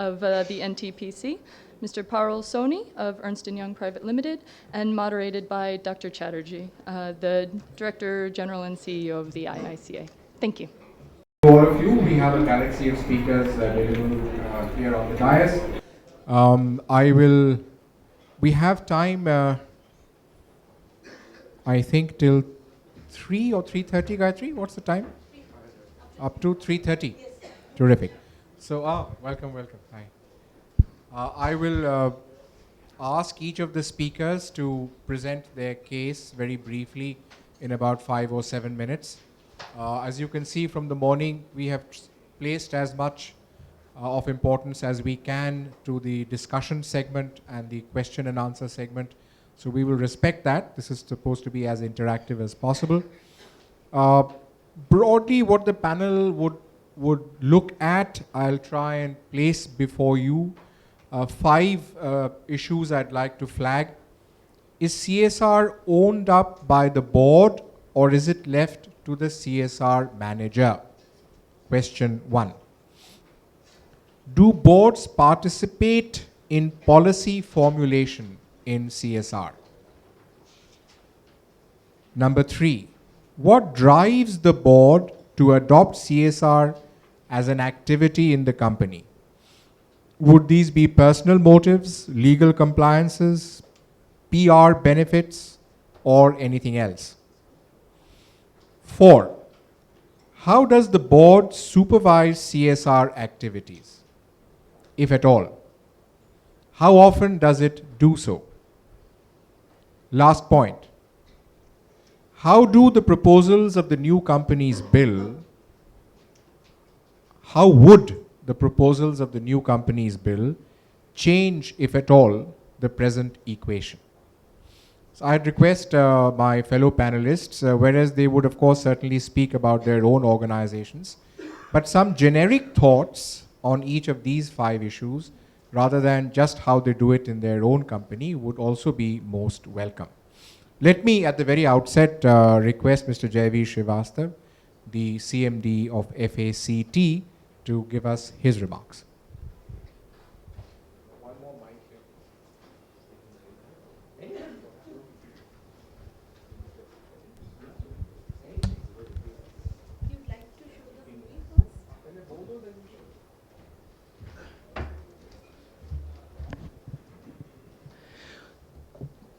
of the NTPC, Mr. Parul Soni of Ernst & Young Private Limited, and moderated by Dr. Chatterjee, the Director General and CEO of the IICA. Thank you. To all of you, we have a galaxy of speakers available here on the dais. We have time, I think, till 3 or 3:30, Gayatri? What's the time? Up to 3:30. Yes. Terrific. So, welcome. Hi. I will ask each of the speakers to present their case very briefly in about 5 or 7 minutes. As you can see from the morning, we have placed as much of importance as we can to the discussion segment and the question and answer segment. So we will respect that. This is supposed to be as interactive as possible. Broadly, what the panel would look at, I'll try and place before you 5 issues I'd like to flag. Is CSR owned up by the board, or is it left to the CSR manager? Question 1. Do boards participate in policy formulation in CSR? Number 3, what drives the board to adopt CSR as an activity in the company? Would these be personal motives, legal compliances, PR benefits, or anything else? 4, how does the board supervise CSR activities, if at all? How often does it do so? Last point, how do the proposals of the new company's bill, how would the proposals of the new company's bill change, if at all, the present equation? So I'd request my fellow panelists, whereas they would of course certainly speak about their own organizations, but some generic thoughts on each of these 5 issues, rather than just how they do it in their own company, would also be most welcome. Let me at the very outset request Mr. Jaiveer Srivastav, the CMD of FACT, to give us his remarks.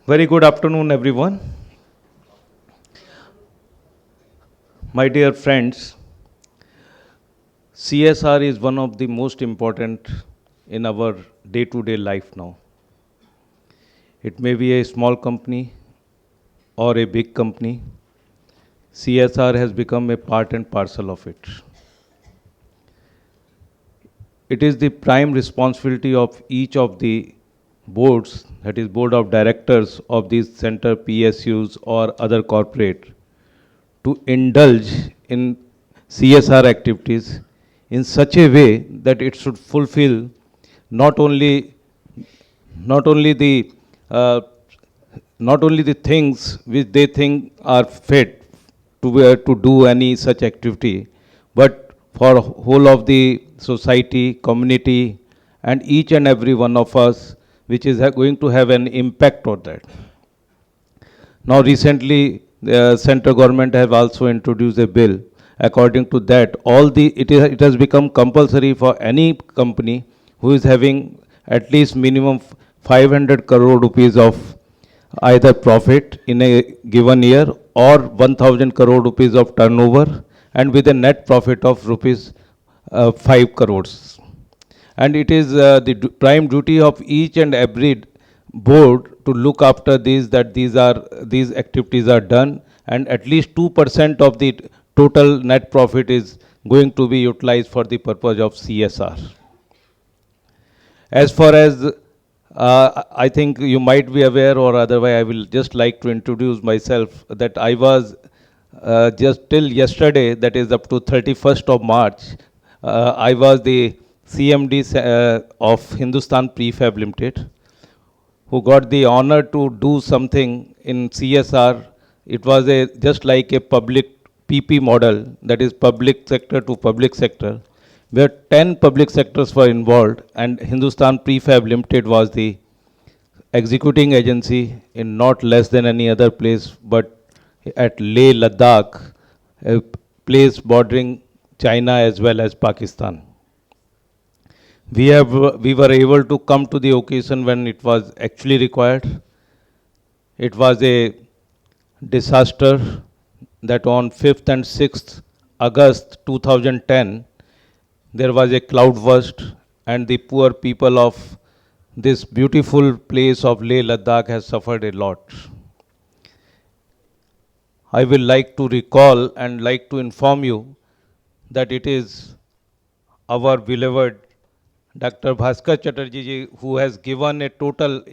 Very good afternoon, everyone. My dear friends, CSR is one of the most important in our day-to-day life now. It may be a small company or a big company. CSR has become a part and parcel of it. It is the prime responsibility of each of the boards, that is board of directors of these center PSUs or other corporate, to indulge in CSR activities in such a way that it should fulfill not only the things which they think are fit to do any such activity, but for whole of the society, community, and each and every one of us, which is going to have an impact on that. Now recently, the central government have also introduced a bill. According to that, it has become compulsory for any company who is having at least minimum 500 crore rupees of either profit in a given year or 1000 crore rupees of turnover, and with a net profit of rupees 5 crores. And it is the prime duty of each and every board to look after these activities are done, and at least 2% of the total net profit is going to be utilized for the purpose of CSR. As far as I think you might be aware, or otherwise I will just like to introduce myself, that I was just till yesterday, that is up to 31st of March, I was the CMD of Hindustan Prefab Limited, who got the honor to do something in CSR. It was just like a public PP model, that is public sector to public sector, where 10 public sectors were involved, and Hindustan Prefab Limited was the executing agency in not less than any other place but at Leh, Ladakh, a place bordering China as well as Pakistan. We were able to come to the occasion when it was actually required. It was a disaster that on 5th and 6th August 2010, there was a cloudburst and the poor people of this beautiful place of Leh Ladakh has suffered a lot. I will like to recall and like to inform you that it is our beloved Dr. Bhaskar Chatterjee ji who has given a total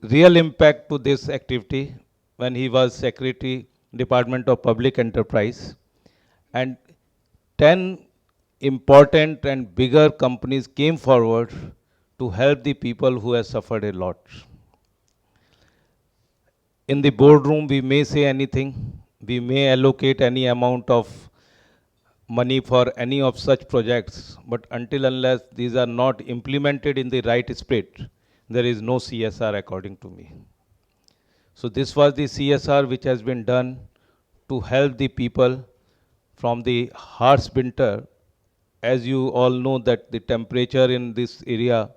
real impact to this activity when he was Secretary, Department of Public Enterprise. And 10 important and bigger companies came forward to help the people who have suffered a lot. In the boardroom, we may say anything, we may allocate any amount of money for any of such projects, but until unless these are not implemented in the right spirit, there is no CSR according to me. So this was the CSR which has been done to help the people from the harsh winter. As you all know that the temperature in this area,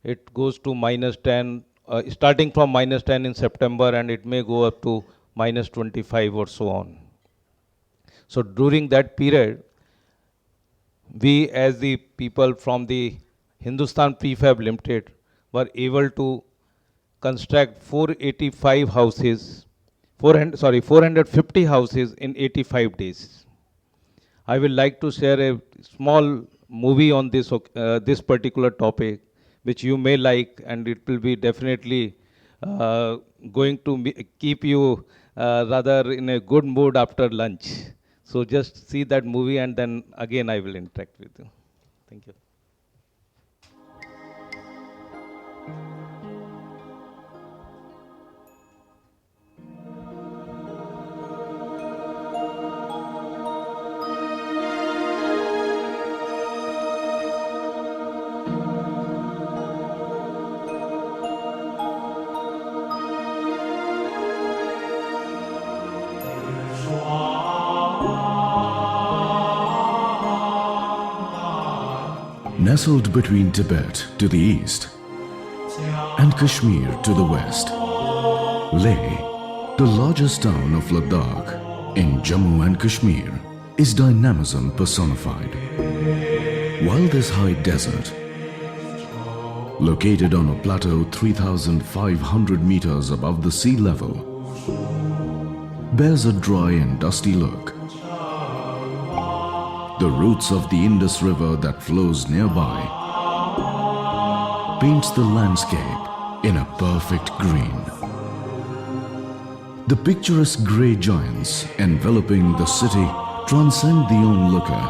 it goes to -10, starting from -10 in September, and it may go up to -25 or so on. So during that period, we as the people from the Hindustan Prefab Limited were able to construct 485 houses, 450 houses in 85 days. I will like to share a small movie on this particular topic, which you may like, and it will be definitely going to keep you rather in a good mood after lunch. So just see that movie, and then again I will interact with you. Thank you. Nestled between Tibet to the east and Kashmir to the west, Leh, the largest town of Ladakh in Jammu and Kashmir, is dynamism personified. While this high desert, located on a plateau 3,500 meters above the sea level, bears a dry and dusty look, the roots of the Indus River that flows nearby paints the landscape in a perfect green. The picturesque grey giants enveloping the city transcend the onlooker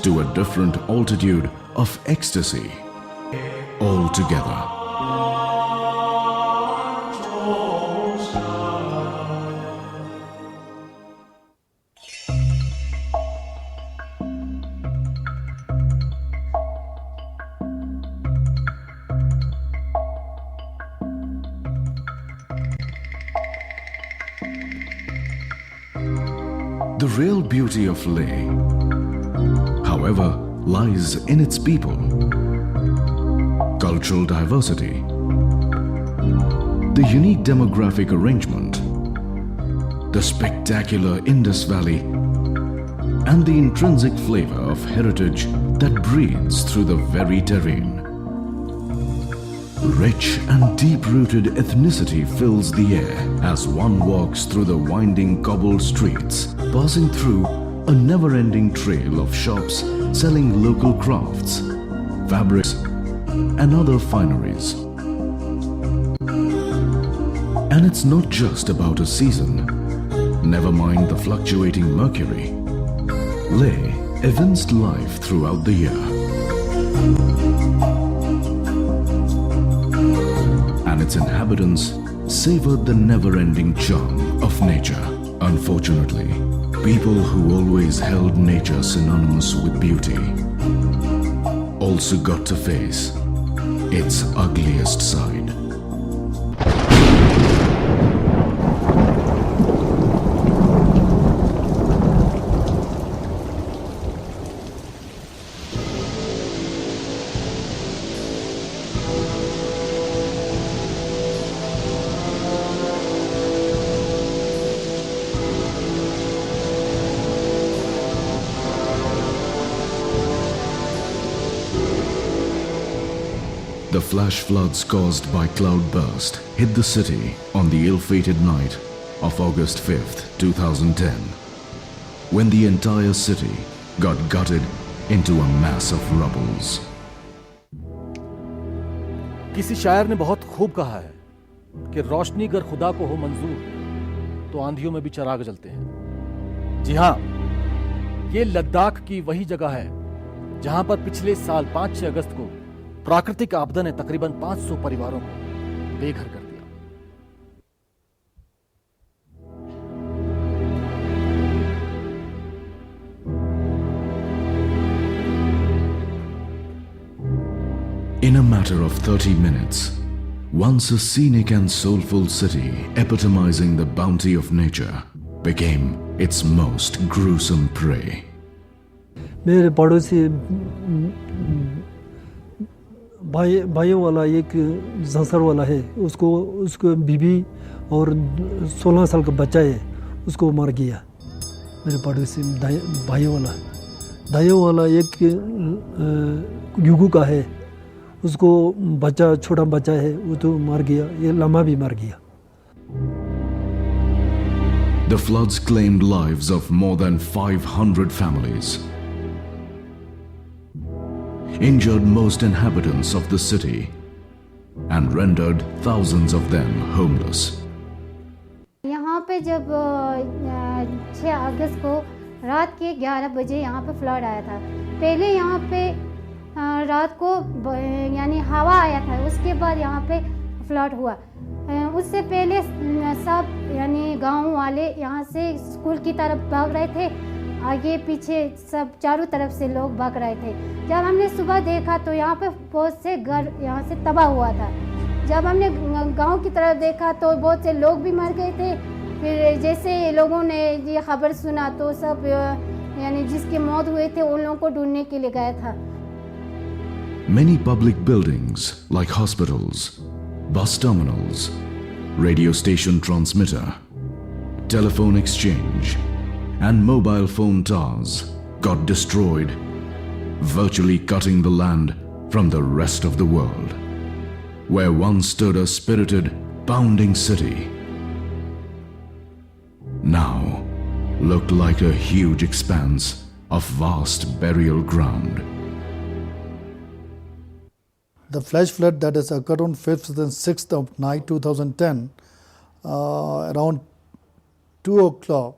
to a different altitude of ecstasy altogether. The real beauty of Leh, however, lies in its people, cultural diversity, the unique demographic arrangement, the spectacular Indus Valley, and the intrinsic flavor of heritage that breathes through the very terrain. Rich and deep-rooted ethnicity fills the air as one walks through the winding cobbled streets, passing through a never-ending trail of shops selling local crafts, fabrics, and other fineries. And it's not just about a season. Never mind the fluctuating mercury. Leh evinced life throughout the year. And its inhabitants savored the never-ending charm of nature. Unfortunately, people who always held nature synonymous with beauty also got to face its ugliest side. The flash floods caused by cloudburst hit the city on the ill-fated night of August 5th, 2010, when the entire city got gutted into a mass of rubbles. किसी शायर ने बहुत खूब कहा है कि रोशनी अगर खुदा को हो मंजूर तो आंधियों में भी चिराग जलते हैं। जी हाँ, ये लद्दाख की वही जगह है जहां पर पिछले साल 5-6 अगस्त को प्राकृतिक आपदा ने तकरीबन 500 परिवारों को बेघर कर दिया। In a matter of 30 minutes, once a scenic and soulful city epitomizing the bounty of nature became its most gruesome prey. मेरे पड़ोसी भाइयों वाला एक जंसर वाला है, उसको बीबी और 16 साल का बच्चा है, उसको मार गया। मेरे पड़ोसी भाइयों वाला एक युगू का है, उसको बच्चा छोटा बच्चा है, वो तो मार गया। ये लम्हा भी मार गया। The floods claimed lives of more than 500 families, injured most inhabitants of the city, and rendered thousands of them homeless. यहाँ पे जब 6 अगस्त को रात के 11 बजे यहाँ पे फ्लड आया था। पहले यहाँ पे रात को यानी हवा आया था, उसके बाद यहाँ पे फ्लड हुआ। उससे पहले सब यानी गांव वाले यहाँ से स्कूल की तरफ भाग रहे थे, आगे पीछे सब चारों तरफ से लोग भाग रहे थे। जब हमने सुबह देखा तो यहाँ पे बहुत से घर यहाँ से तबाह हुआ था। जब हमने गांव की तरफ देखा तो बहुत से लोग भी मर गए थे। फिर जैसे लोगों ने ये खबर सुना तो सब यानी जिसकी मौत हुए थे उन लोगों को ढूंढने के लिए गया था। Many public buildings like hospitals, bus terminals, radio station transmitter, telephone exchange, and mobile phone towers got destroyed, virtually cutting the land from the rest of the world, where once stood a spirited, bounding city, now looked like a huge expanse of vast burial ground. The flash flood that has occurred on 5th and 6th of night 2010, around 2 o'clock,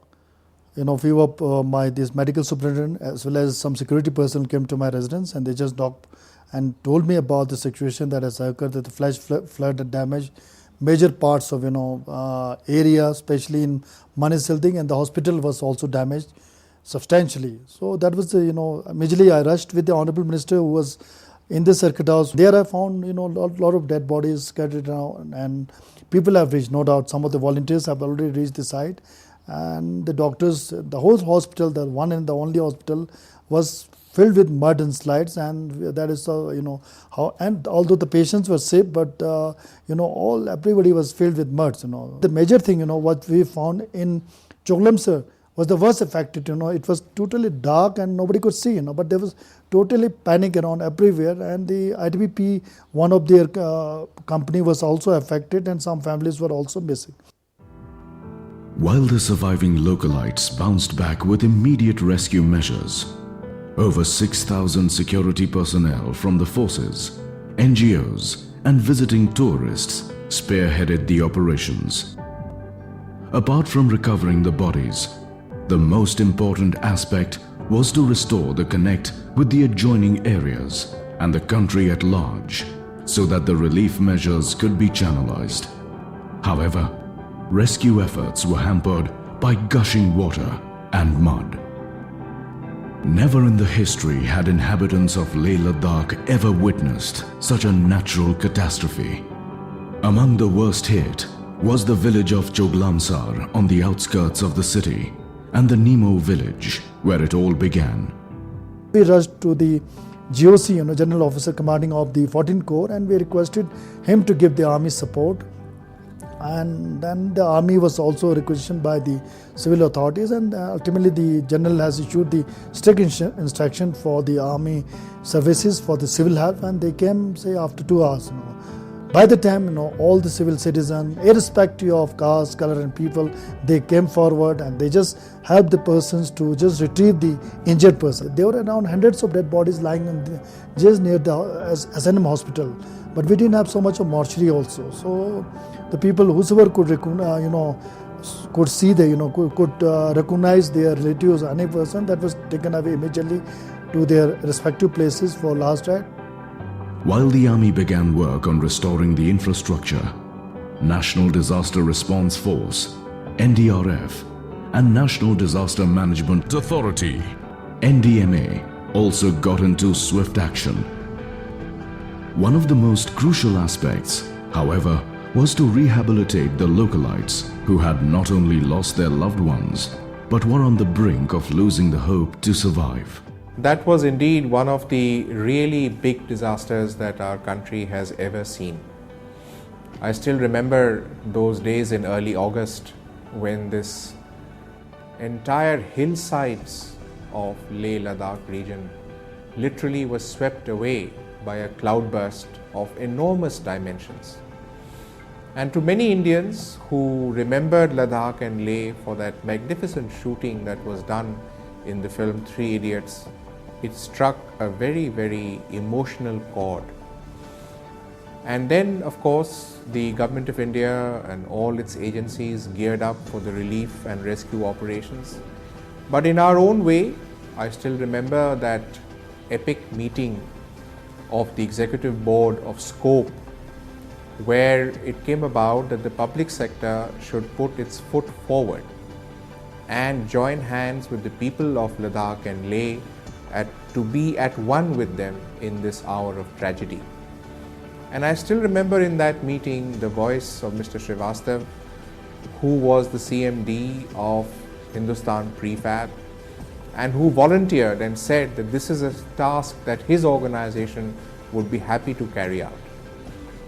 few of this medical superintendent as well as some security personnel came to my residence, and they just knocked and told me about the situation that has occurred, that the flash flood had damaged major parts of area, especially in Manisilding, and the hospital was also damaged substantially. So that was the immediately I rushed with the honorable minister who was in the circuit house. There I found lot of dead bodies scattered around, and people have reached, no doubt. Some of the volunteers have already reached the site, and the doctors, the whole hospital, the one and the only hospital, was filled with mud and slides, and that is how. And although the patients were safe, but everybody was filled with mud. The major thing, what we found in Choglamsar was the worst affected. It was totally dark and nobody could see. But there was totally panic around everywhere, and the ITBP, one of their company, was also affected, and some families were also missing. While the surviving localites bounced back with immediate rescue measures, over 6,000 security personnel from the forces, NGOs, and visiting tourists spearheaded the operations. Apart from recovering the bodies, the most important aspect was to restore the connect with the adjoining areas and the country at large, so that the relief measures could be channelized. However, rescue efforts were hampered by gushing water and mud. Never in the history had inhabitants of Leh Ladakh ever witnessed such a natural catastrophe. Among the worst hit was the village of Choglamsar on the outskirts of the city and the Nemo village where it all began. We rushed to the GOC, General Officer Commanding of the 14th Corps, and we requested him to give the army support. And then the army was also requisitioned by the civil authorities, and ultimately the general has issued the strict instruction for the army services for the civil help, and they came, say, after 2 hours. By the time, all the civil citizens, irrespective of caste, color and people, they came forward and they just helped the persons to just retrieve the injured person. There were around hundreds of dead bodies lying just near the S&M hospital, but we didn't have so much of mortuary also. So the people, whosoever could, could see could recognize their relatives, any person, that was taken away immediately to their respective places for last rite. While the army began work on restoring the infrastructure, National Disaster Response Force, NDRF, and National Disaster Management Authority, NDMA, also got into swift action. One of the most crucial aspects, however, was to rehabilitate the localites who had not only lost their loved ones, but were on the brink of losing the hope to survive. That was indeed one of the really big disasters that our country has ever seen. I still remember those days in early August when this entire hillsides of Leh Ladakh region literally was swept away by a cloudburst of enormous dimensions. And to many Indians who remembered Ladakh and Leh for that magnificent shooting that was done in the film Three Idiots, it struck a very, very emotional chord. And then, of course, the Government of India and all its agencies geared up for the relief and rescue operations. But in our own way, I still remember that epic meeting of the Executive Board of Scope, where it came about that the public sector should put its foot forward and join hands with the people of Ladakh and Leh to be at one with them in this hour of tragedy. And I still remember in that meeting the voice of Mr. Srivastav, who was the CMD of Hindustan Prefab and who volunteered and said that this is a task that his organization would be happy to carry out.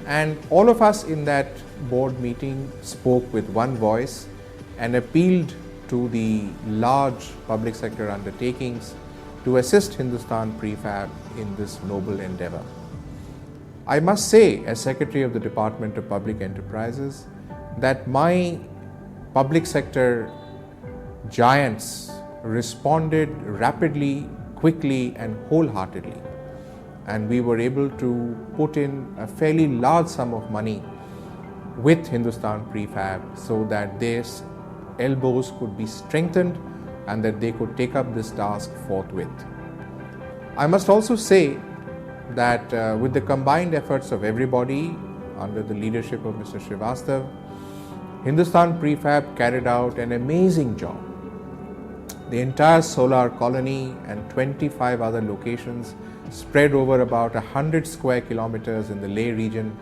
And all of us in that board meeting spoke with one voice and appealed to the large public sector undertakings to assist Hindustan Prefab in this noble endeavor. I must say, as Secretary of the Department of Public Enterprises, that my public sector giants responded rapidly, quickly and wholeheartedly. And we were able to put in a fairly large sum of money with Hindustan Prefab so that their elbows could be strengthened and that they could take up this task forthwith. I must also say that with the combined efforts of everybody under the leadership of Mr. Srivastav, Hindustan Prefab carried out an amazing job. The entire solar colony and 25 other locations spread over about 100 square kilometers in the Leh region.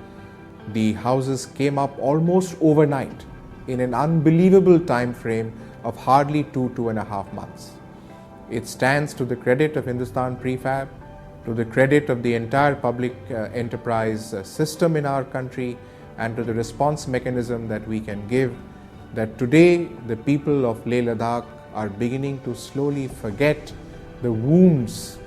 The houses came up almost overnight in an unbelievable time frame of hardly 2.5 months. It stands to the credit of Hindustan Prefab, to the credit of the entire public enterprise system in our country, and to the response mechanism that we can give, that today the people of Leh Ladakh are beginning to slowly forget the wounds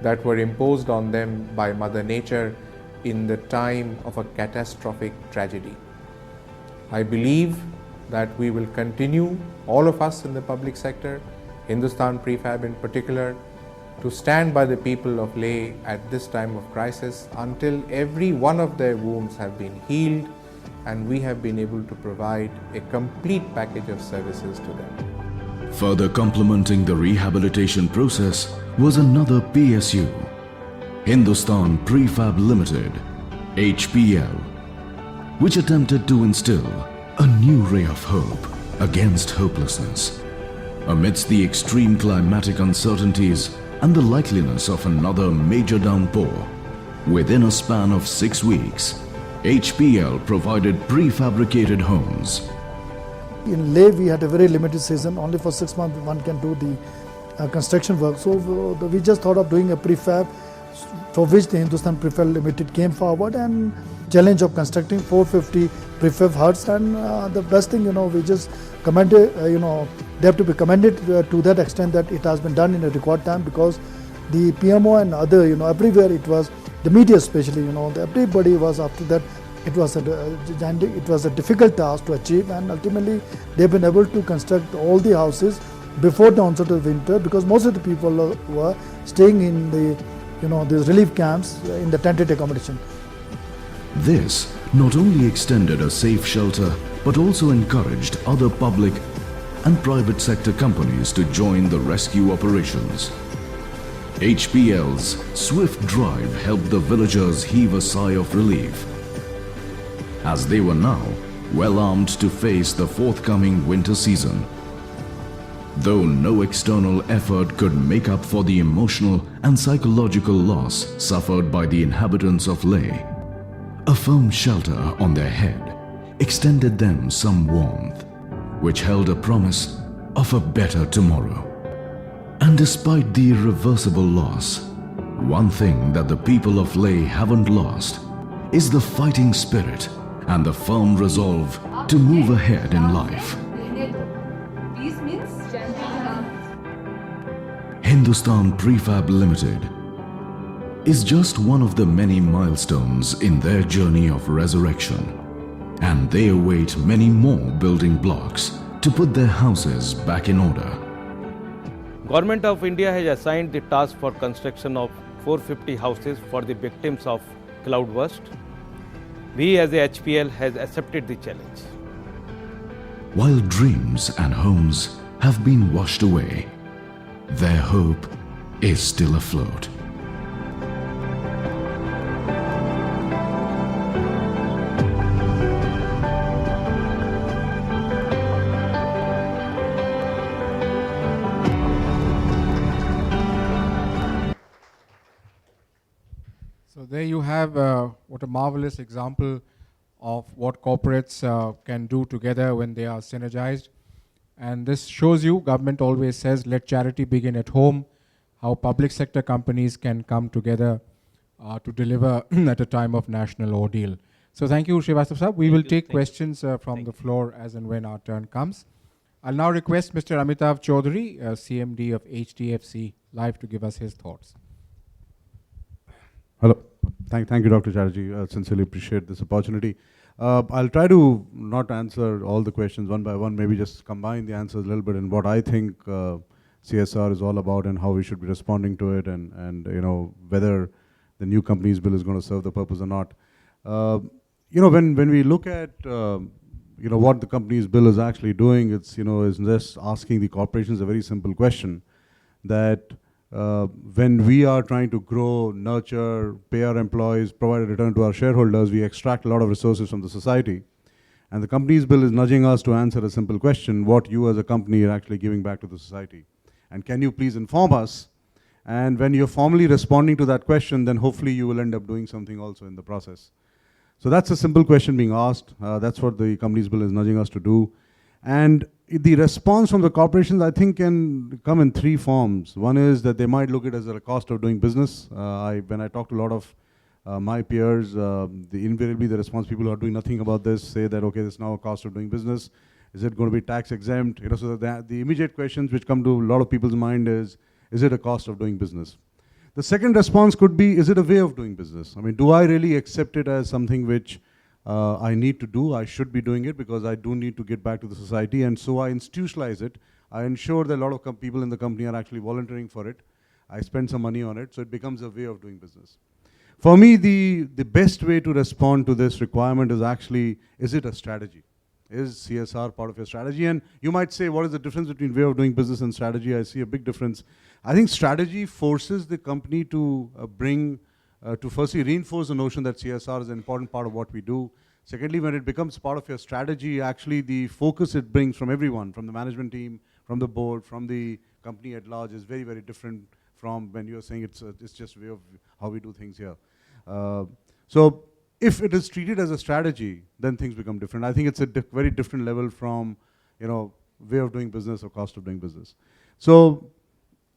that were imposed on them by Mother Nature in the time of a catastrophic tragedy. I believe that we will continue, all of us in the public sector, Hindustan Prefab in particular, to stand by the people of Leh at this time of crisis until every one of their wounds have been healed and we have been able to provide a complete package of services to them. Further complementing the rehabilitation process was another PSU, Hindustan Prefab Limited, HPL, which attempted to instill a new ray of hope against hopelessness. Amidst the extreme climatic uncertainties and the likeliness of another major downpour, within a span of 6 weeks, HPL provided prefabricated homes. In Leh, we had a very limited season. Only for 6 months one can do the construction work. So we just thought of doing a prefab, for which the Hindustan Prefab Limited came forward and challenge of constructing 450 prefab huts. And the best thing, we just commended, they have to be commended to that extent that it has been done in a record time, because the PMO and other, everywhere it was, the media especially, everybody was after that. It was a difficult task to achieve, and ultimately they've been able to construct all the houses before the onset of winter, because most of the people were staying in the, these relief camps in the tented accommodation. This not only extended a safe shelter, but also encouraged other public and private sector companies to join the rescue operations. HPL's swift drive helped the villagers heave a sigh of relief, as they were now well armed to face the forthcoming winter season. Though no external effort could make up for the emotional and psychological loss suffered by the inhabitants of Leh, a firm shelter on their head extended them some warmth, which held a promise of a better tomorrow. And despite the irreversible loss, one thing that the people of Leh haven't lost is the fighting spirit and the firm resolve to move ahead in life. Hindustan Prefab Limited is just one of the many milestones in their journey of resurrection, and they await many more building blocks to put their houses back in order. Government of India has assigned the task for construction of 450 houses for the victims of cloudburst. We as a HPL has accepted the challenge. While dreams and homes have been washed away, their hope is still afloat. So there you have what a marvelous example of what corporates can do together when they are synergized. And this shows you, government always says, let charity begin at home, how public sector companies can come together to deliver at a time of national ordeal. So thank you, Srivastava Sahab. We will take questions from the floor as and when our turn comes. I'll now request Mr. Amitav Chaudhary, CMD of HDFC Life, to give us his thoughts. Hello. Thank you, Dr. Chatterjee. Sincerely appreciate this opportunity. I'll try to not answer all the questions one by one, maybe just combine the answers a little bit in what I think CSR is all about and how we should be responding to it, and whether the new companies bill is going to serve the purpose or not. When we look at what the companies bill is actually doing, it's is just asking the corporations a very simple question, that when we are trying to grow, nurture, pay our employees, provide a return to our shareholders, we extract a lot of resources from the society. And the companies bill is nudging us to answer a simple question: what you as a company are actually giving back to the society. And can you please inform us? And when you're formally responding to that question, then hopefully you will end up doing something also in the process. So that's a simple question being asked. That's what the companies bill is nudging us to do. And the response from the corporations, I think, can come in three forms. One is that they might look at it as a cost of doing business. When I talk to a lot of my peers, invariably the response, people who are doing nothing about this, say that, okay, this is now a cost of doing business. Is it going to be tax exempt? So the immediate questions which come to a lot of people's mind is it a cost of doing business? The second response could be, is it a way of doing business? I mean, do I really accept it as something which I need to do? I should be doing it because I do need to get back to the society, and so I institutionalize it. I ensure that a lot of people in the company are actually volunteering for it. I spend some money on it, so it becomes a way of doing business. For me, the best way to respond to this requirement is actually, is it a strategy? Is CSR part of your strategy? And you might say, what is the difference between way of doing business and strategy? I see a big difference. I think strategy forces the company to to firstly reinforce the notion that CSR is an important part of what we do. Secondly, when it becomes part of your strategy, actually the focus it brings from everyone, from the management team, from the board, from the company at large is very, very different from when you're saying it's just way of how we do things here. So if it is treated as a strategy, then things become different. I think it's a very different level from, way of doing business or cost of doing business. So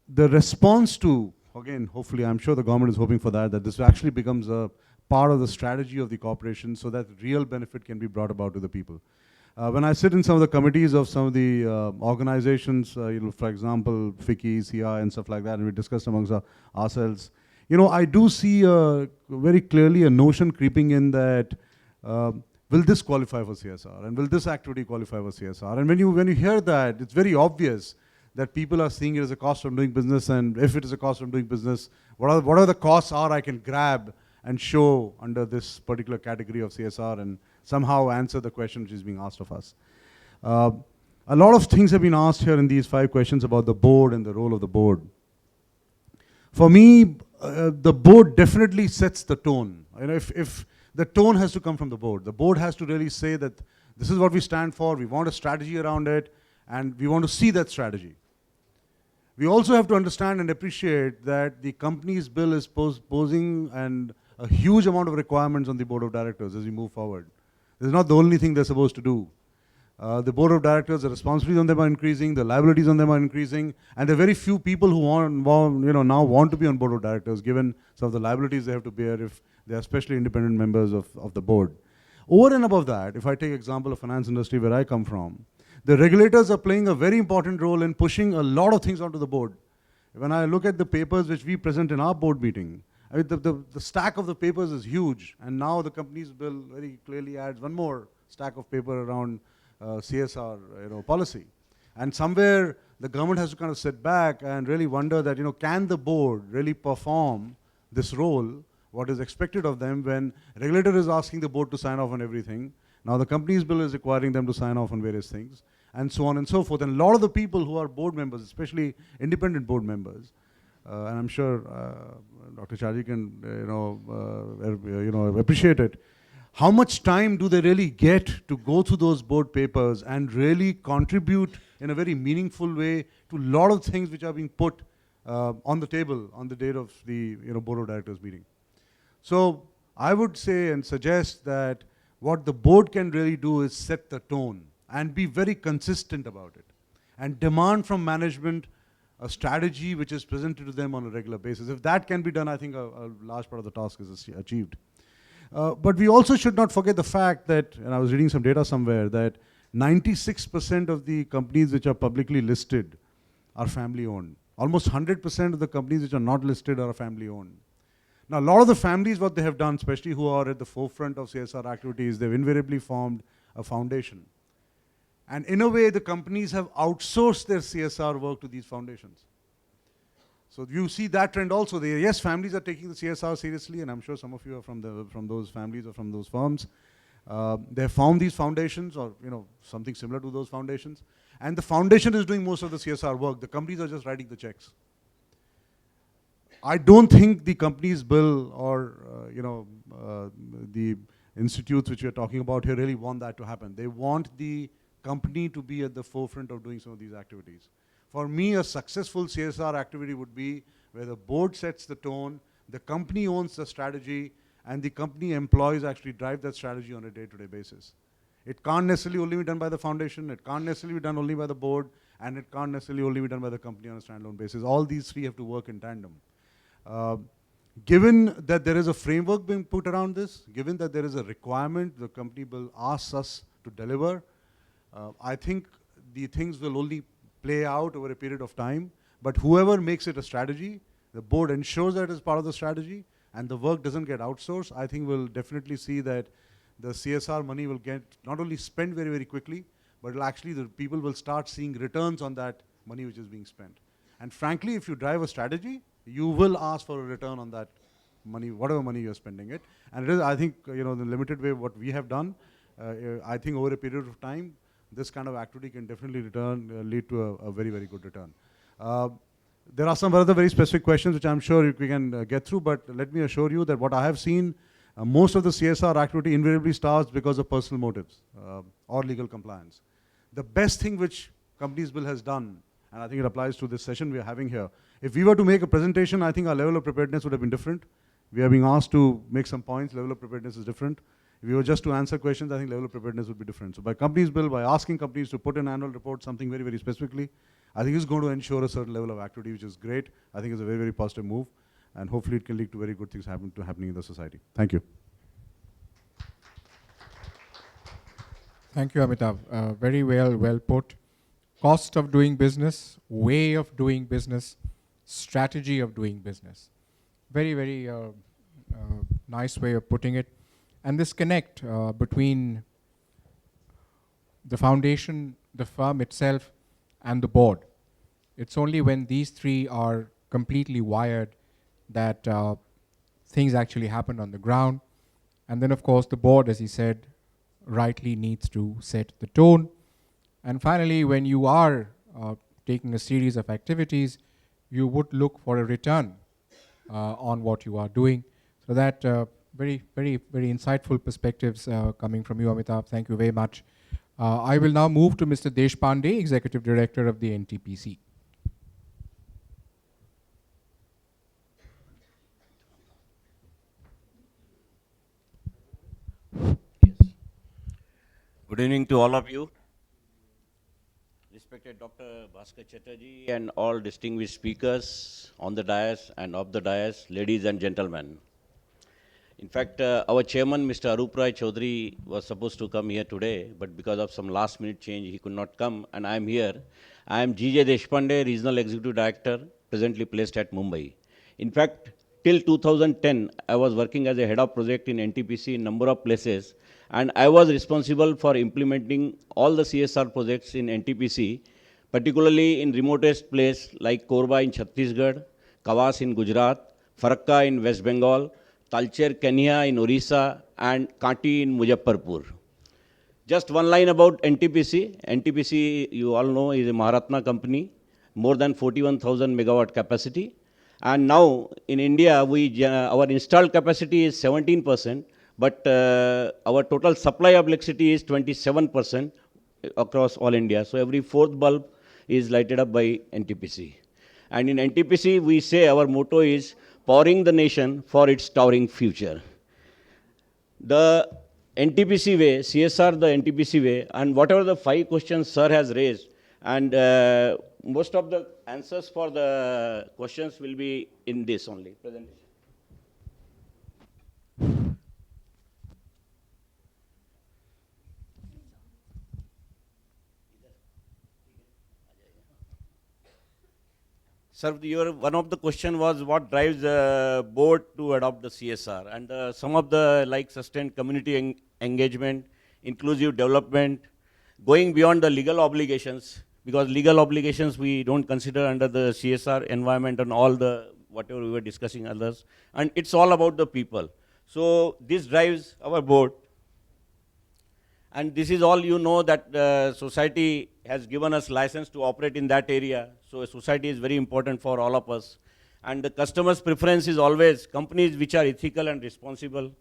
the response to, again, hopefully, I'm sure the government is hoping for that this actually becomes a part of the strategy of the corporation so that real benefit can be brought about to the people. When I sit in some of the committees of some of the organizations, for example, FICCI, CI, and stuff like that, and we discuss amongst ourselves, I do see very clearly a notion creeping in that will this qualify for CSR, and will this activity qualify for CSR? And when you hear that, it's very obvious that people are seeing it as a cost of doing business, and if it is a cost of doing business, what are the costs I can grab and show under this particular category of CSR and somehow answer the question which is being asked of us. A lot of things have been asked here in these 5 questions about the board and the role of the board. For me, the board definitely sets the tone. If the tone has to come from the board has to really say that this is what we stand for, we want a strategy around it, and we want to see that strategy. We also have to understand and appreciate that the company's bill is posing a huge amount of requirements on the board of directors as we move forward. This is not the only thing they're supposed to do. The board of directors, the responsibilities on them are increasing, the liabilities on them are increasing, and there are very few people who now want to be on board of directors, given some of the liabilities they have to bear if they are especially independent members of the board. Over and above that, if I take example of finance industry where I come from, the regulators are playing a very important role in pushing a lot of things onto the board. When I look at the papers which we present in our board meeting, the stack of the papers is huge, and now the company's bill very clearly adds one more stack of paper around CSR policy. And somewhere the government has to kind of sit back and really wonder that, can the board really perform this role, what is expected of them when regulator is asking the board to sign off on everything. Now the company's bill is requiring them to sign off on various things, and so on and so forth. And a lot of the people who are board members, especially independent board members, and I'm sure Dr. Chatterjee can appreciate it, how much time do they really get to go through those board papers and really contribute in a very meaningful way to a lot of things which are being put on the table on the date of the board of directors meeting. So I would say and suggest that what the board can really do is set the tone and be very consistent about it and demand from management a strategy which is presented to them on a regular basis. If that can be done, I think a large part of the task is achieved. But we also should not forget the fact that, and I was reading some data somewhere, that 96% of the companies which are publicly listed are family owned. Almost 100% of the companies which are not listed are family owned. Now, a lot of the families, what they have done, especially who are at the forefront of CSR activities, they've invariably formed a foundation. And in a way, the companies have outsourced their CSR work to these foundations. So you see that trend also. Yes, families are taking the CSR seriously, and I'm sure some of you are from those families or from those firms. They have found these foundations or something similar to those foundations. And the foundation is doing most of the CSR work. The companies are just writing the checks. I don't think the company's bill or the institutes which we are talking about here really want that to happen. They want the company to be at the forefront of doing some of these activities. For me, a successful CSR activity would be where the board sets the tone, the company owns the strategy, and the company employees actually drive that strategy on a day-to-day basis. It can't necessarily only be done by the foundation, it can't necessarily be done only by the board, and it can't necessarily only be done by the company on a standalone basis. All these three have to work in tandem. Given that there is a framework being put around this, given that there is a requirement the company will ask us to deliver, I think the things will only play out over a period of time. But whoever makes it a strategy, the board ensures that it is part of the strategy, and the work doesn't get outsourced, I think we'll definitely see that the CSR money will get not only spent very, very quickly, but it'll actually the people will start seeing returns on that money which is being spent. And frankly, if you drive a strategy, you will ask for a return on that money, whatever money you're spending it. And it is, I think, the limited way what we have done, I think over a period of time, this kind of activity can definitely lead to a very, very good return. There are some other very specific questions which I'm sure we can get through, but let me assure you that what I have seen, most of the CSR activity invariably starts because of personal motives or legal compliance. The best thing which Companies Bill has done, and I think it applies to this session we are having here. If we were to make a presentation, I think our level of preparedness would have been different. We are being asked to make some points, level of preparedness is different. If we were just to answer questions, I think level of preparedness would be different. So by Companies Bill, by asking companies to put in annual report something very, very specifically, I think it's going to ensure a certain level of activity, which is great. I think it's a very, very positive move, and hopefully it can lead to very good things happening in the society. Thank you. Thank you, Amitabh. Very well put. Cost of doing business, way of doing business, strategy of doing business. Very nice way of putting it. And this connect between the foundation, the firm itself, and the board. It's only when these three are completely wired that things actually happen on the ground. And then, of course, the board, as he said, rightly needs to set the tone. And finally, when you are taking a series of activities, you would look for a return on what you are doing. So that very insightful perspectives coming from you, Amitabh. Thank you very much. I will now move to Mr. Deshpande, Executive Director of the NTPC. Good evening to all of you. Respected Dr. Bhaskar Chatterjee and all distinguished speakers on the dais and off the dais, ladies and gentlemen. In fact, our chairman, Mr. Arup Rai Chaudhary, was supposed to come here today, but because of some last minute change, he could not come, and I am here. I am G.J. Deshpande, Regional Executive Director, presently placed at Mumbai. In fact, till 2010, I was working as a head of project in NTPC in number of places, and I was responsible for implementing all the CSR projects in NTPC, particularly in remotest place like Korba in Chhattisgarh, Kawas in Gujarat, Farakka in West Bengal, Talcher, Kenya in Orissa, and Kanti in Muzaffarpur. Just one line about NTPC. NTPC, you all know, is a Maharatna company, more than 41,000 megawatt capacity. And now in India, our installed capacity is 17%, but our total supply of electricity is 27% across all India. So every fourth bulb is lighted up by NTPC. And in NTPC, we say our motto is powering the nation for its towering future. The NTPC way, CSR the NTPC way, and whatever the 5 questions sir has raised, and most of the answers for the questions will be in this only presentation. Sir, one of the question was what drives the board to adopt the CSR, and some of the like sustained community engagement, inclusive development, going beyond the legal obligations, because legal obligations we don't consider under the CSR environment and all the whatever we were discussing others, and it's all about the people. So this drives our board. And this is all you know that society has given us license to operate in that area. So society is very important for all of us. And the customer's preference is always companies which are ethical and responsible.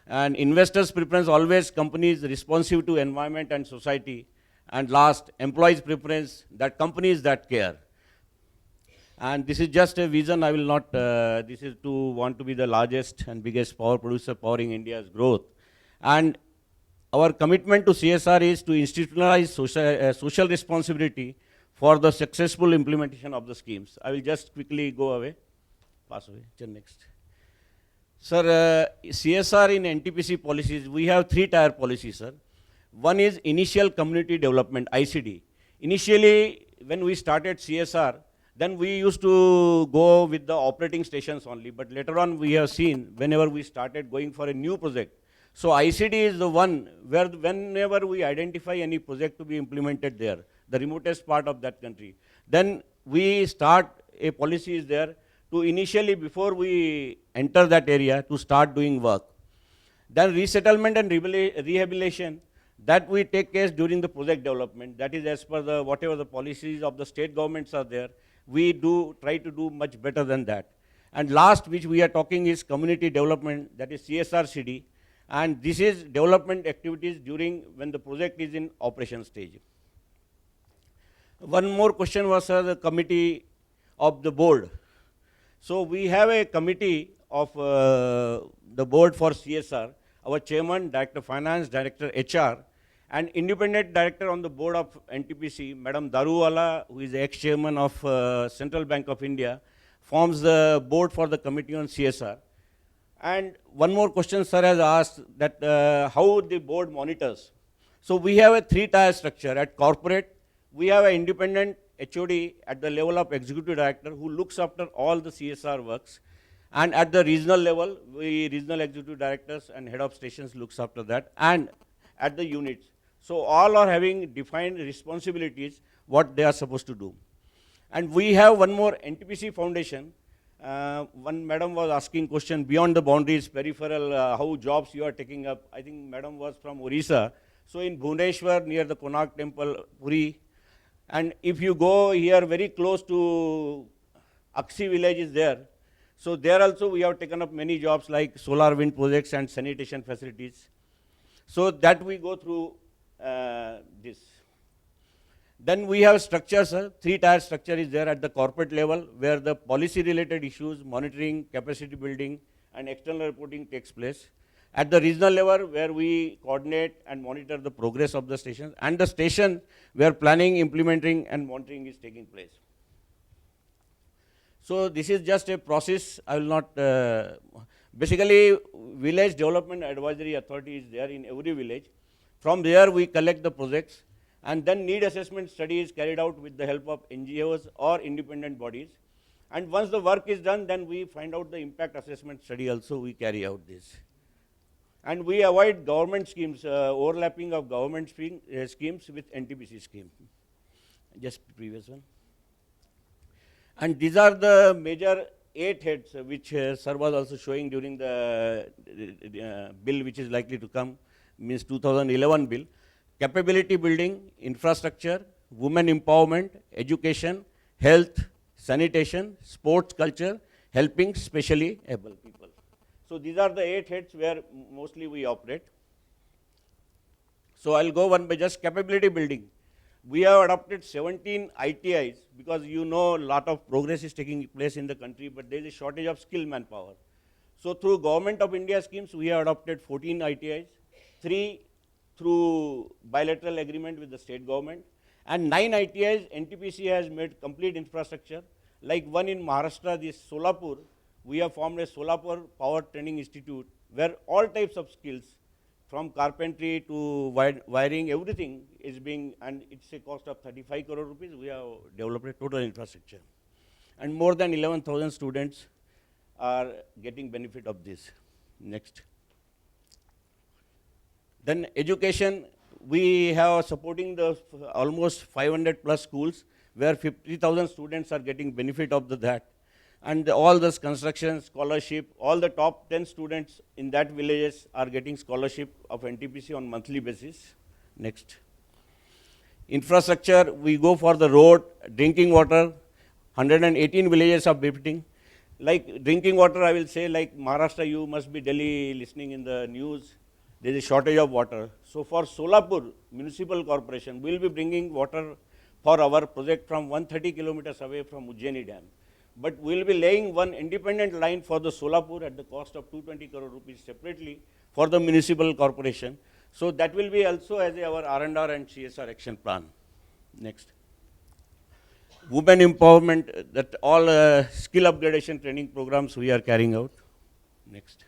And investors' preference always companies responsive to environment and society. And last, employees' preference that companies that care. And this is just a vision. I will not, this is to want to be the largest and biggest power producer powering India's growth. And our commitment to CSR is to institutionalize social responsibility for the successful implementation of the schemes. I will just quickly go away, pass away, next. Sir, CSR in NTPC policies, we have 3-tier policies, sir. One is initial community development, ICD. Initially, when we started CSR, then we used to go with the operating stations only, but later on we have seen whenever we started going for a new project. So ICD is the one where whenever we identify any project to be implemented there, the remotest part of that country, then we start a policy is there to initially, before we enter that area, to start doing work. Then resettlement and rehabilitation, that we take case during the project development. That is as per the whatever the policies of the state governments are there, we do try to do much better than that. And last, which we are talking is community development, that is CSR CD. And this is development activities during when the project is in operation stage. One more question was the committee of the board. So we have a committee of the board for CSR, our chairman, director finance, director HR, and independent director on the board of NTPC, Madam Daruwala, who is the ex-chairman of Central Bank of India, forms the board for the committee on CSR. And one more question sir has asked, that how the board monitors. So we have a three-tier structure. At corporate, we have an independent HOD at the level of executive director who looks after all the CSR works. And at the regional level, regional executive directors and head of stations looks after that, and at the units. So all are having defined responsibilities, what they are supposed to do. And we have one more NTPC Foundation. One madam was asking question beyond the boundaries, peripheral, how jobs you are taking up. I think madam was from Orissa. So in Bhubaneswar, near the Konark temple, Puri, and if you go here very close to Aksi village is there. So there also we have taken up many jobs like solar wind projects and sanitation facilities. So that we go through this. Then we have structures, three-tier structure is there at the corporate level where the policy related issues, monitoring, capacity building and external reporting takes place. At the regional level where we coordinate and monitor the progress of the stations, and the station where planning, implementing and monitoring is taking place. So this is just a process. I will not, basically village development advisory authority is there in every village. From there we collect the projects, and then need assessment study is carried out with the help of NGOs or independent bodies. And once the work is done, then we find out the impact assessment study also we carry out this. And we avoid government schemes, overlapping of government schemes with NTPC scheme. Just previous one. And these are the major 8 heads which sir was also showing during the bill which is likely to come, means 2011 bill. Capability building, infrastructure, women empowerment, education, health, sanitation, sports culture, helping specially able people. So these are the 8 heads where mostly we operate. So I'll go one by just capability building. We have adopted 17 ITIs because you know a lot of progress is taking place in the country, but there is a shortage of skilled manpower. So through Government of India schemes, we have adopted 14 ITIs, 3 through bilateral agreement with the state government, and 9 ITIs NTPC has made complete infrastructure. Like one in Maharashtra, this Solapur, we have formed a Solapur Power Training Institute where all types of skills from carpentry to wiring, everything is being, and it's a cost of 35 crore rupees. We have developed a total infrastructure. And more than 11,000 students are getting benefit of this. Next. Then education, we have supporting the almost 500 plus schools where 50,000 students are getting benefit of that. And all this construction, scholarship, all the top 10 students in that villages are getting scholarship of NTPC on monthly basis. Next. Infrastructure, we go for the road, drinking water, 118 villages are benefiting. Like drinking water, I will say like Maharashtra, you must be daily listening in the news, there is a shortage of water. So for Solapur Municipal Corporation, we will be bringing water for our project from 130 kilometers away from Ujjaini Dam. But we will be laying one independent line for the Solapur at the cost of 220 crore rupees separately for the municipal corporation. So that will be also as our R&R and CSR action plan. Next. Women empowerment, that all skill upgradation training programs we are carrying out. Next.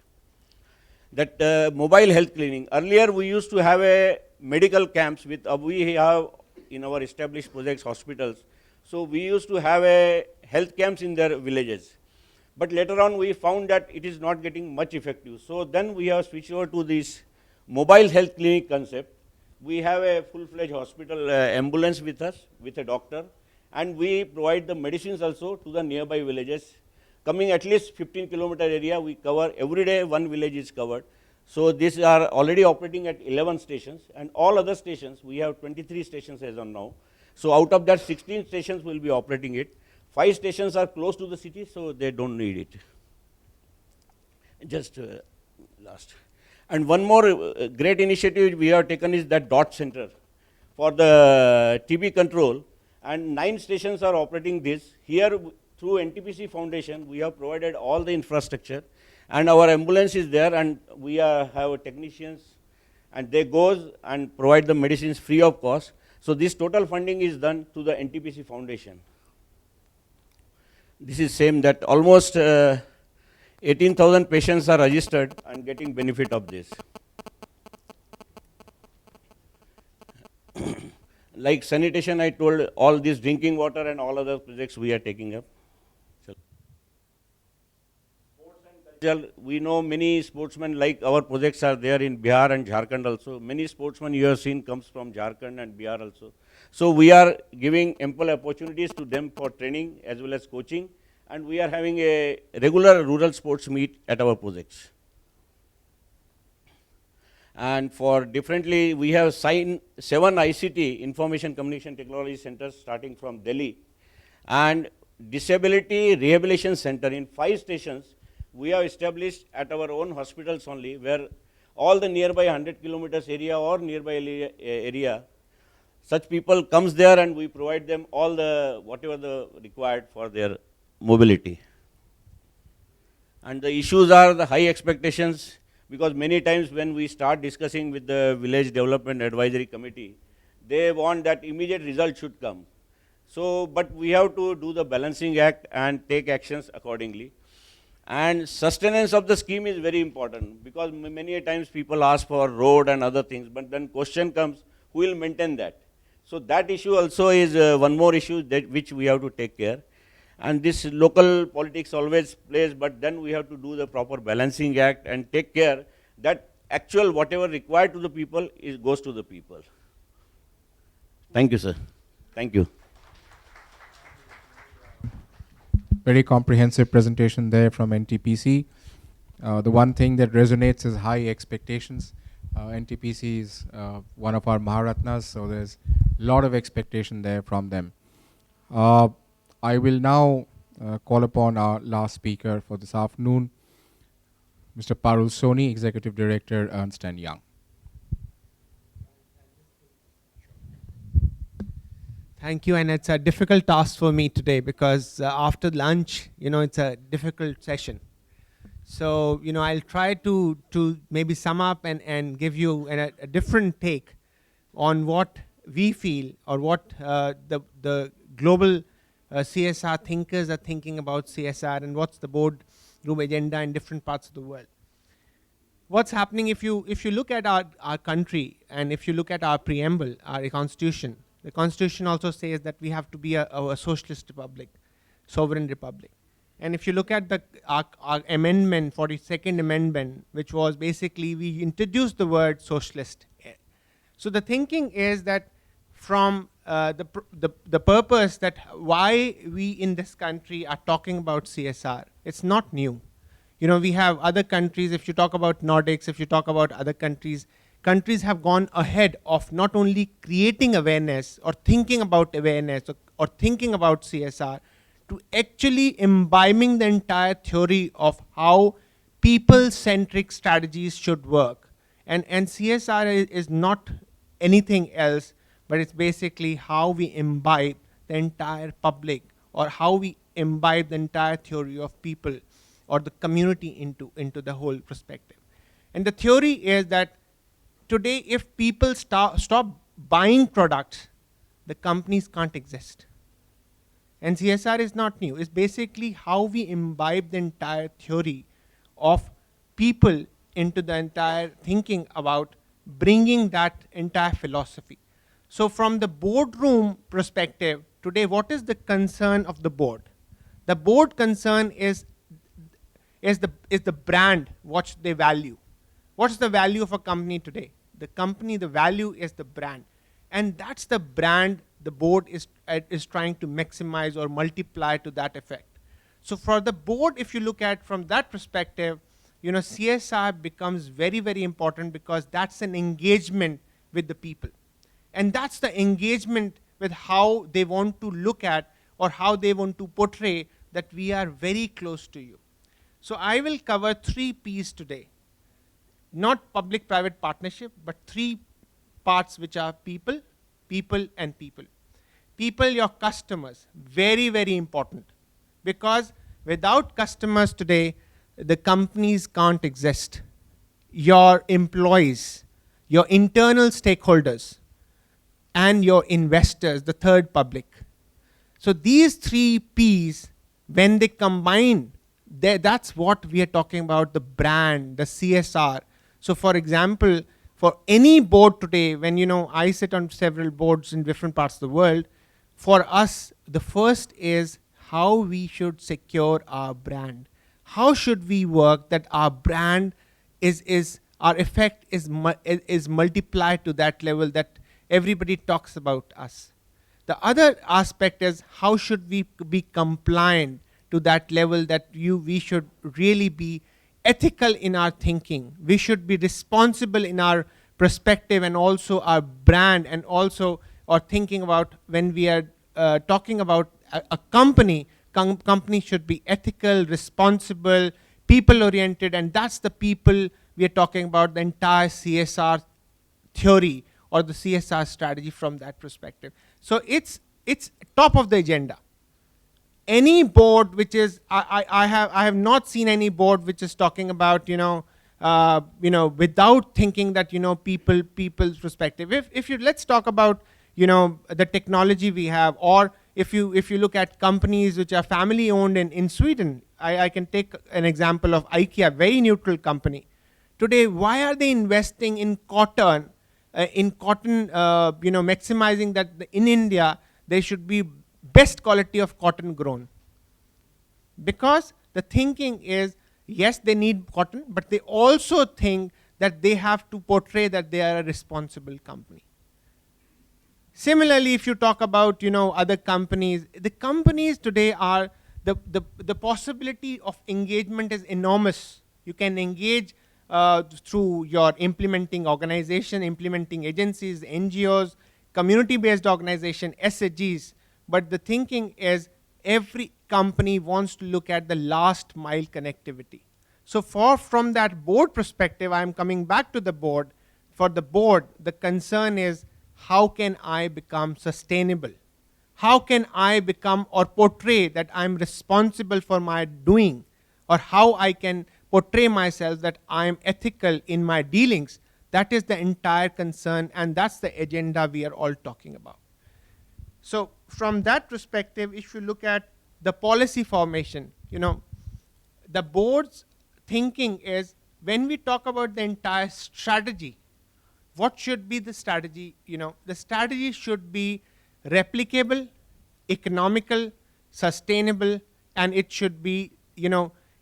That mobile health cleaning. Earlier we used to have a medical camps with, we have in our established projects, hospitals. So we used to have a health camps in their villages. But later on we found that it is not getting much effective. So then we have switched over to this mobile health clinic concept. We have a full-fledged hospital ambulance with us, with a doctor. And we provide the medicines also to the nearby villages. Coming at least 15 kilometer area, we cover every day, one village is covered. So these are already operating at 11 stations. And all other stations, we have 23 stations as on now. So out of that, 16 stations will be operating it. 5 stations are close to the city, so they don't need it. Just last. And one more great initiative we have taken is that DOT center for the TB control. And 9 stations are operating this. Here, through NTPC Foundation, we have provided all the infrastructure, and our ambulance is there, and we have technicians, and they goes and provide the medicines free of cost. So this total funding is done to the NTPC Foundation. This is same that almost 18,000 patients are registered and getting benefit of this. Like sanitation, I told all this drinking water and all other projects we are taking up. We know many sportsmen like our projects are there in Bihar and Jharkhand also. Many sportsmen you have seen comes from Jharkhand and Bihar also. So we are giving ample opportunities to them for training as well as coaching, and we are having a regular rural sports meet at our projects. And for differently, we have signed 7 ICT, Information Communication Technology Centers starting from Delhi, and Disability Rehabilitation Center in 5 stations we have established at our own hospitals only, where all the nearby 100 kilometers area or nearby area, such people comes there and we provide them all the whatever the required for their mobility. And the issues are the high expectations, because many times when we start discussing with the Village Development Advisory Committee, they want that immediate result should come. So, but we have to do the balancing act and take actions accordingly. And sustenance of the scheme is very important, because many times people ask for road and other things, but then question comes, who will maintain that? So that issue also is one more issue that which we have to take care. And this local politics always plays, but then we have to do the proper balancing act and take care that actual whatever required to the people goes to the people. Thank you, sir. Thank you. Very comprehensive presentation there from NTPC. The one thing that resonates is high expectations. NTPC is one of our Maharatnas, so there's a lot of expectation there from them. I will now call upon our last speaker for this afternoon, Mr. Parul Soni, Executive Director, Ernst & Young. Thank you, and it's a difficult task for me today because after lunch, it's a difficult session. So, I'll try to maybe sum up and give you a different take on what we feel or what the global CSR thinkers are thinking about CSR and what's the board room agenda in different parts of the world. What's happening if you look at our country and if you look at our preamble, our constitution, the constitution also says that we have to be a socialist republic, sovereign republic. And if you look at our amendment, 42nd amendment, which was basically we introduced the word socialist. So the thinking is that from the purpose that why we in this country are talking about CSR, it's not new. We have other countries, if you talk about Nordics, if you talk about other countries have gone ahead of not only creating awareness or thinking about awareness or thinking about CSR, to actually imbibing the entire theory of how people-centric strategies should work. And CSR is not anything else, but it's basically how we imbibe the entire public or how we imbibe the entire theory of people or the community into the whole perspective. And the theory is that today, if people stop buying products, the companies can't exist. And CSR is not new. It's basically how we imbibe the entire theory of people into the entire thinking about bringing that entire philosophy. So from the boardroom perspective, today what is the concern of the board? The board concern is the brand, what they value. What's the value of a company today? The company, the value is the brand. And that's the brand the board is trying to maximize or multiply to that effect. So for the board, if you look at from that perspective, CSR becomes very, very important because that's an engagement with the people. And that's the engagement with how they want to look at or how they want to portray that we are very close to you. So I will cover 3 P's today. Not public-private partnership, but 3 parts which are people, people, and people. People, your customers, very, very important. Because without customers today, the companies can't exist. Your employees, your internal stakeholders, and your investors, the third public. So these three P's, when they combine, that's what we are talking about, the brand, the CSR. So for example, for any board today, when I sit on several boards in different parts of the world, for us, the first is how we should secure our brand. How should we work that our brand our effect is multiplied to that level that everybody talks about us. The other aspect is how should we be compliant to that level that we should really be ethical in our thinking. We should be responsible in our perspective and also our brand, and also or thinking about when we are talking about a company, company should be ethical, responsible, people oriented, and that's the people we are talking about, the entire CSR theory or the CSR strategy from that perspective. So it's top of the agenda. Any board which is, I have not seen any board which is talking about, without thinking that, people's perspective. If you, let's talk about, the technology we have, or if you look at companies which are family owned in Sweden, I can take an example of IKEA, very neutral company. Today, why are they investing in cotton, maximizing that in India, there should be best quality of cotton grown? Because the thinking is, yes, they need cotton, but they also think that they have to portray that they are a responsible company. Similarly, if you talk about, other companies, the companies today are, the possibility of engagement is enormous. You can engage through your implementing organization, implementing agencies, NGOs, community-based organization, SHGs. But the thinking is every company wants to look at the last mile connectivity. So from that board perspective, I'm coming back to the board. For the board, the concern is, how can I become sustainable? How can I become or portray that I'm responsible for my doing? Or how I can portray myself that I'm ethical in my dealings? That is the entire concern, and that's the agenda we are all talking about. So from that perspective, if you look at the policy formation, the board's thinking is, when we talk about the entire strategy, what should be the strategy? The strategy should be replicable, economical, sustainable, and it should be,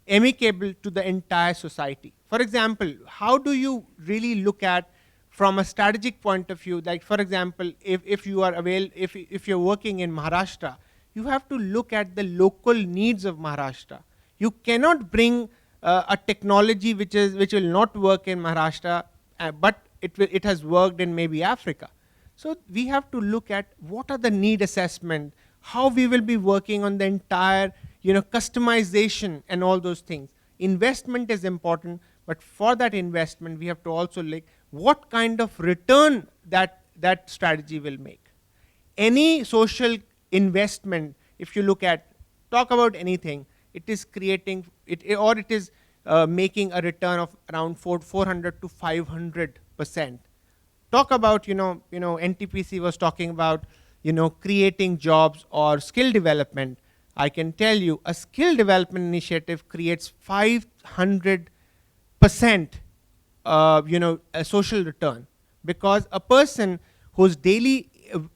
amicable to the entire society. For example, how do you really look at, from a strategic point of view, like for example, if you're working in Maharashtra, you have to look at the local needs of Maharashtra. You cannot bring a technology which will not work in Maharashtra, but it has worked in maybe Africa. So we have to look at what are the need assessment, how we will be working on the entire, customization and all those things. Investment is important, but for that investment, we have to also look what kind of return that strategy will make. Any social investment, if you talk about anything, it is creating it, or it is making a return of around 400 to 500%. Talk about, NTPC was talking about, creating jobs or skill development. I can tell you a skill development initiative creates 500%, a social return, because a person whose daily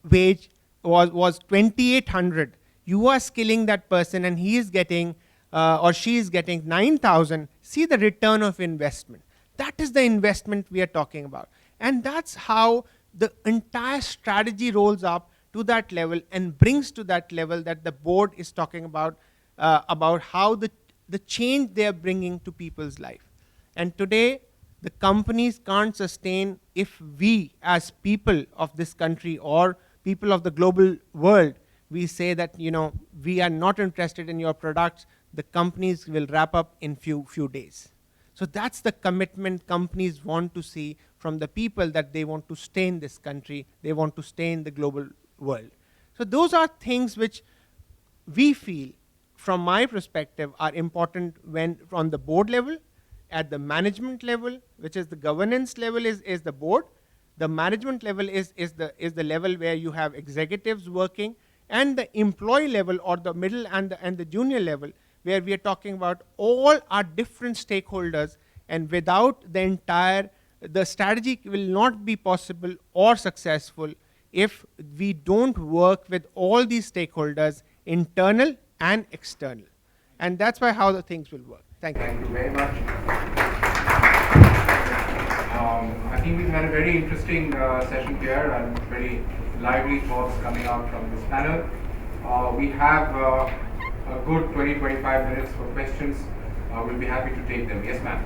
wage was 2,800, you are skilling that person and he is getting or she is getting 9,000. See the return of investment. That is the investment we are talking about. And that's how the entire strategy rolls up to that level and brings to that level that the board is talking about how the change they are bringing to people's life. And today, the companies can't sustain if we, as people of this country or people of the global world, we say that, we are not interested in your products, the companies will wrap up in few days. So that's the commitment companies want to see from the people, that they want to stay in this country, they want to stay in the global world. So those are things which we feel, from my perspective, are important when on the board level, at the management level, which is the governance level is the board. The management level is the level where you have executives working, and the employee level, or the middle and the junior level, where we are talking about all our different stakeholders, and without the strategy will not be possible or successful if we don't work with all these stakeholders, internal and external. And that's why how the things will work. Thank you. Thank you very much. I think we've had a very interesting session here and very lively thoughts coming out from this panel. We have a good 20-25 minutes for questions. We'll be happy to take them. Yes, ma'am.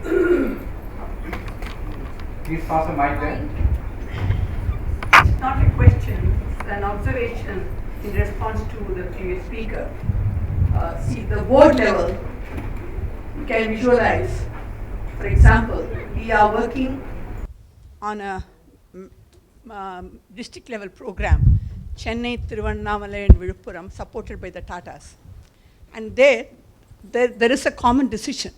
Please pass the mic there. It's not a question, it's an observation in response to the previous speaker. See, the board level, you can visualize. For example, we are working on a district level program, Chennai, Tiruvannamalai and Viluppuram, supported by the Tatas. And there is a common decision.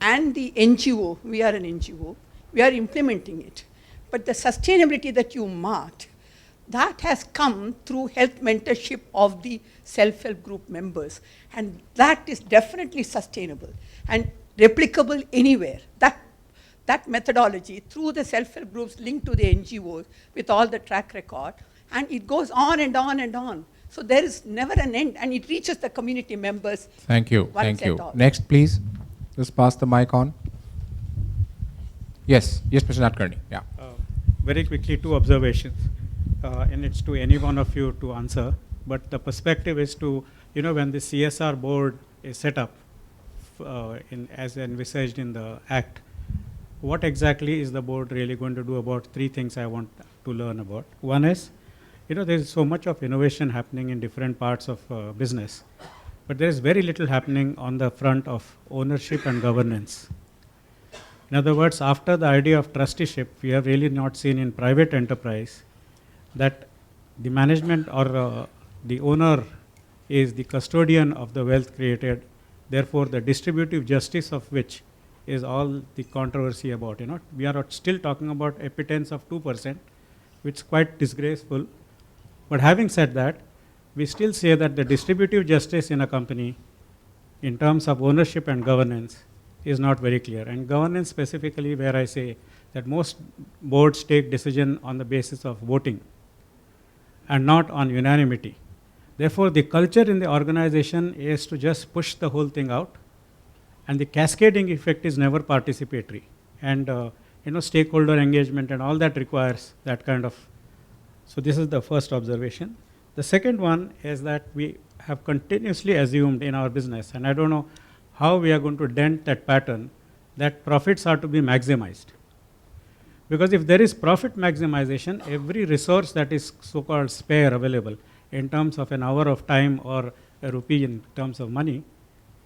And the NGO, we are an NGO, we are implementing it. But the sustainability that you marked, that has come through health mentorship of the self-help group members. And that is definitely sustainable and replicable anywhere. That methodology through the self-help groups linked to the NGOs with all the track record, and it goes on and on and on. So there is never an end, and it reaches the community members. Thank you. Thank you. Next, please. Just pass the mic on. Yes, Mr. Nadkarni. Yeah. Very quickly, two observations, and it's to any one of you to answer. But the perspective is to, when the CSR board is set up, as envisaged in the Act, what exactly is the board really going to do about three things I want to learn about. One is, there's so much of innovation happening in different parts of business, but there is very little happening on the front of ownership and governance. In other words, after the idea of trusteeship, we have really not seen in private enterprise that the management or the owner is the custodian of the wealth created, therefore the distributive justice of which is all the controversy about. We are still talking about a pittance of 2%, which is quite disgraceful. But having said that, we still say that the distributive justice in a company in terms of ownership and governance is not very clear. And governance specifically, where I say that most boards take decision on the basis of voting and not on unanimity. Therefore, the culture in the organization is to just push the whole thing out, and the cascading effect is never participatory. And stakeholder engagement and all that requires that kind of. So this is the first observation. The second one is that we have continuously assumed in our business, and I don't know how we are going to dent that pattern, that profits are to be maximized. Because if there is profit maximization, every resource that is so-called spare available in terms of an hour of time or a rupee in terms of money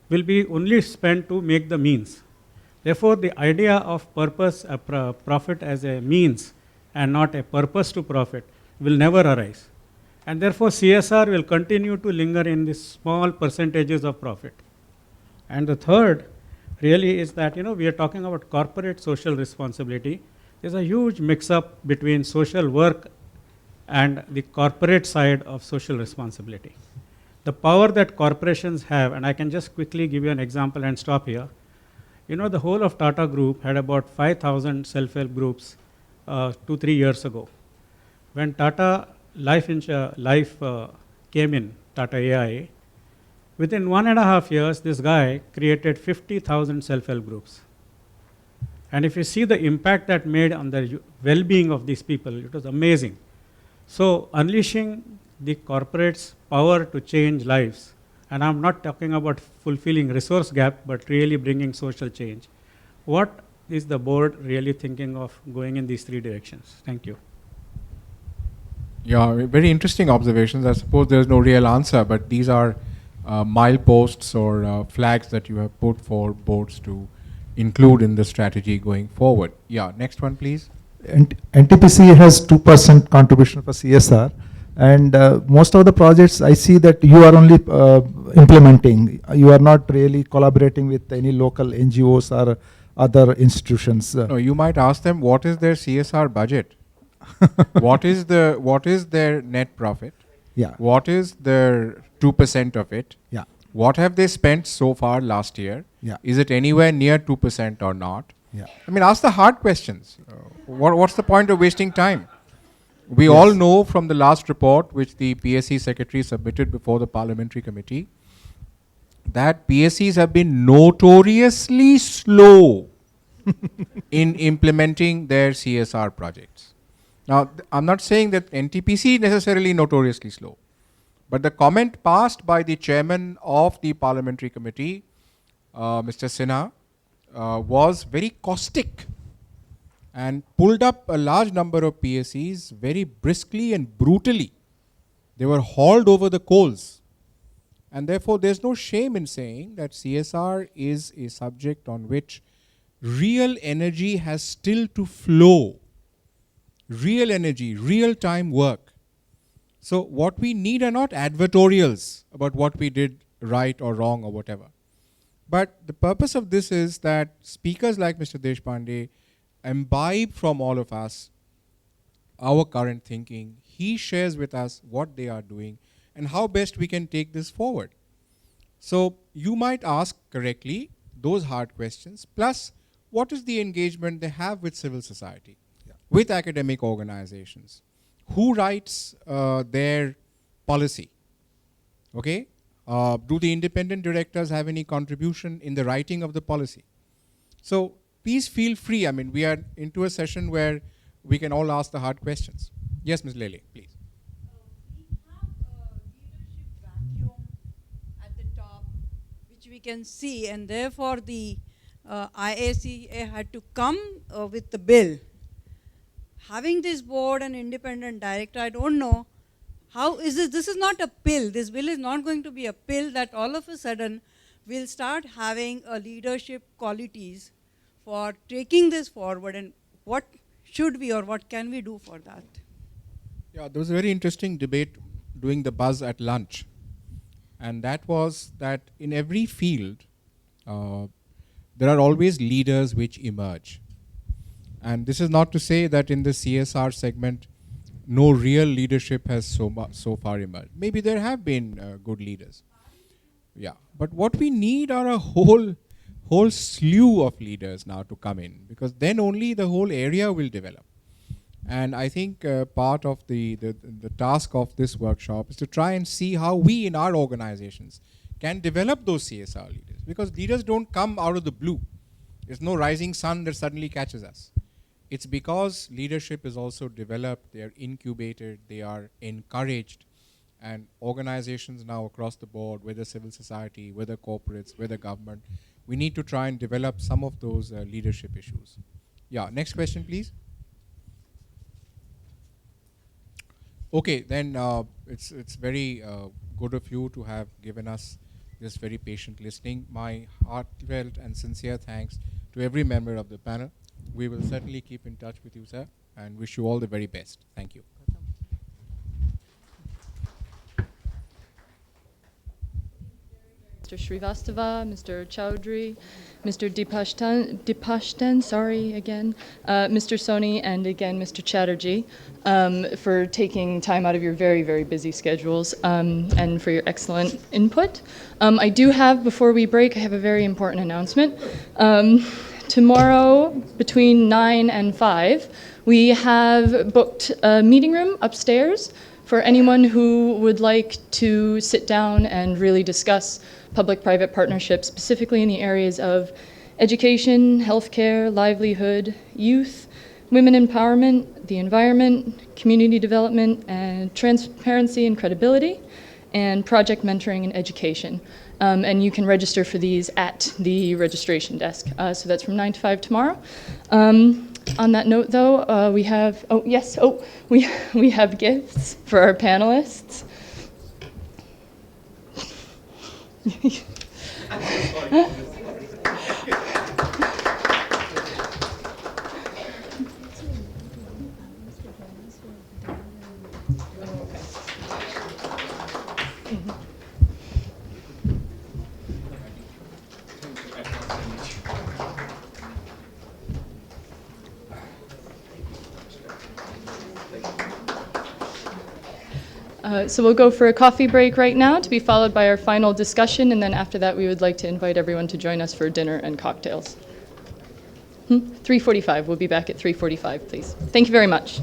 will be only spent to make the means. Therefore, the idea of purpose, profit as a means and not a purpose to profit will never arise. And therefore, CSR will continue to linger in these small percentages of profit. And the third really is that, we are talking about corporate social responsibility. There's a huge mix-up between social work and the corporate side of social responsibility. The power that corporations have, and I can just quickly give you an example and stop here. The whole of Tata Group had about 5,000 self-help groups 2-3 years ago. When Tata Life came in, Tata AI, within 1.5 years, this guy created 50,000 self-help groups. And if you see the impact that made on the well-being of these people, it was amazing. So unleashing the corporate's power to change lives, and I'm not talking about fulfilling resource gap, but really bringing social change. What is the board really thinking of going in these three directions? Thank you. Yeah, very interesting observations. I suppose there's no real answer, but these are mileposts or flags that you have put for boards to include in the strategy going forward. Yeah, next one, please. NTPC has 2% contribution for CSR. And most of the projects I see that you are only implementing. You are not really collaborating with any local NGOs or other institutions. No, you might ask them what is their CSR budget? what is their net profit? Yeah. What is their 2% of it? Yeah. What have they spent so far last year? Yeah. Is it anywhere near 2% or not? Yeah. I mean, ask the hard questions. What's the point of wasting time? We Yes. all know from the last report which the PSC secretary submitted before the parliamentary committee that PSCs have been notoriously slow in implementing their CSR projects. Now, I'm not saying that NTPC is necessarily notoriously slow, but the comment passed by the chairman of the parliamentary committee, Mr. Sinha, was very caustic and pulled up a large number of PSCs very briskly and brutally. They were hauled over the coals. And therefore, there's no shame in saying that CSR is a subject on which real energy has still to flow. Real energy, real-time work. So what we need are not advertorials about what we did right or wrong or whatever. But the purpose of this is that speakers like Mr. Deshpande imbibe from all of us our current thinking. He shares with us what they are doing and how best we can take this forward. So you might ask correctly those hard questions, plus what is the engagement they have with civil society, with academic organizations? Who writes their policy? Okay? Do the independent directors have any contribution in the writing of the policy? So please feel free. I mean, we are into a session where we can all ask the hard questions. Yes, Ms. Lele, please. We have a leadership vacuum at the top, which we can see, and therefore the IACA had to come with the bill. Having this board and independent director, I don't know, how is this? This is not a pill. This bill is not going to be a pill that all of a sudden will start having a leadership qualities for taking this forward, and what should we or what can we do for that? Yeah, there was a very interesting debate doing the buzz at lunch. And that was that in every field, there are always leaders which emerge. And this is not to say that in the CSR segment, no real leadership has so far emerged. Maybe there have been good leaders. Yeah, but what we need are a whole slew of leaders now to come in, because then only the whole area will develop. And I think part of the task of this workshop is to try and see how we in our organizations can develop those CSR leaders, because leaders don't come out of the blue. There's no rising sun that suddenly catches us. It's because leadership is also developed, they are incubated, they are encouraged, and organizations now across the board, whether civil society, whether corporates, whether government, we need to try and develop some of those leadership issues. Yeah, next question, please. Okay, then it's very good of you to have given us this very patient listening. My heartfelt and sincere thanks to every member of the panel. We will certainly keep in touch with you, sir, and wish you all the very best. Thank you. Mr. Srivastava, Mr. Chowdhury, Mr. Dipashtan, sorry again, Mr. Soni, and again Mr. Chatterjee, for taking time out of your very, very busy schedules, and for your excellent input. I do have, before we break, I have a very important announcement. Tomorrow, between 9 and 5, we have booked a meeting room upstairs for anyone who would like to sit down and really discuss public-private partnerships, specifically in the areas of education, healthcare, livelihood, youth, women empowerment, the environment, community development, and transparency and credibility, and project mentoring and education. And you can register for these at the registration desk. So that's from 9 to 5 tomorrow. On that note, though, we have, we have gifts for our panelists. So we'll go for a coffee break right now to be followed by our final discussion, and then after that we would like to invite everyone to join us for dinner and cocktails. 3:45, we'll be back at 3:45, please. Thank you very much.